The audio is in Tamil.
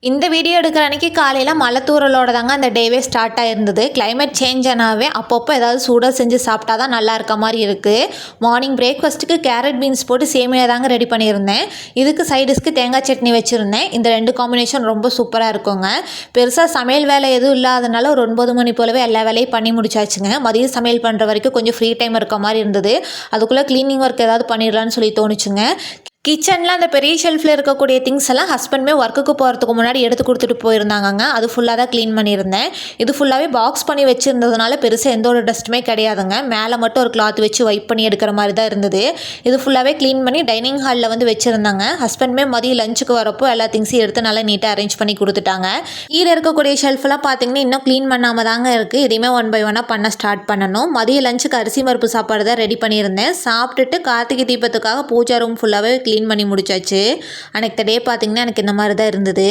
இந்த வீடியோ எடுக்கிற அன்றைக்கி காலையில் மழை தூறலோட தாங்க அந்த டேவே ஸ்டார்ட் ஆகிருந்தது. கிளைமேட் சேஞ்ச் ஆனாவே அப்பப்போ ஏதாவது சூடாக செஞ்சு சாப்பிட்டா தான் நல்லா இருக்க மாதிரி இருக்குது. மார்னிங் பிரேக்ஃபாஸ்ட்டுக்கு கேரட் பீன்ஸ் போட்டு சேமியா தாங்க ரெடி பண்ணியிருந்தேன். இதுக்கு சைடிஷ்க்கு தேங்காய் சட்னி வச்சுருந்தேன். இந்த 2 காம்பினேஷன் ரொம்ப சூப்பராக இருக்குங்க. பெருசாக சமையல் வேலை எதுவும் இல்லாதனால ஒரு 9 மணி போலவே எல்லா வேலையும் பண்ணி முடிச்சாச்சுங்க. மதியம் சமையல் பண்ணுற வரைக்கும் கொஞ்சம் ஃப்ரீ டைம் இருக்க மாதிரி இருந்தது. அதுக்குள்ளே க்ளீனிங் ஒர்க் ஏதாவது பண்ணிடலான்னு சொல்லி தோணுச்சுங்க. கிச்சனில் அந்த பெரிய ஷெல்ஃபில் இருக்கக்கூடிய திங்ஸ் எல்லாம் ஹஸ்பண்டுமே ஒர்க்குக்கு போகிறதுக்கு முன்னாடி எடுத்து கொடுத்துட்டு போயிருந்தாங்கங்க. அது ஃபுல்லாக தான் க்ளீன் பண்ணியிருந்தேன். இது ஃபுல்லாகவே பாக்ஸ் பண்ணி வச்சுருந்ததுனால பெருசாக எந்த ஒரு டஸ்ட்டுமே கிடையாதுங்க. மேலே மட்டும் ஒரு கிளாத் வச்சு வைப் பண்ணி எடுக்கிற மாதிரி தான் இருந்தது. இது ஃபுல்லாகவே க்ளீன் பண்ணி டைனிங் ஹாலில் வந்து வச்சுருந்தாங்க. ஹஸ்பண்டுமே மதியம் லஞ்சுக்கு வரப்போ எல்லா திங்ஸையும் எடுத்து நல்லா நீட்டாக அரேஞ்ச் பண்ணி கொடுத்துட்டாங்க. கீழே இருக்கக்கூடிய ஷெல்ஃபெல்லாம் பார்த்தீங்கன்னா இன்னும் க்ளீன் பண்ணாமல் தாங்க இருக்குது. இதையுமே 1 by 1 பண்ண ஸ்டார்ட் பண்ணணும். மதிய லஞ்சுக்கு அரிசி பருப்பு சாப்பாடு தான் ரெடி பண்ணியிருந்தேன். சாப்பிட்டுட்டு கார்த்திகை தீபத்துக்காக பூஜா ரூம் ஃபுல்லாகவே க்ளீன் பண்ணி முடிச்சாச்சு. அன்றைக்கு டே பார்த்திங்கன்னா எனக்கு இந்த மாதிரி தான் இருந்தது.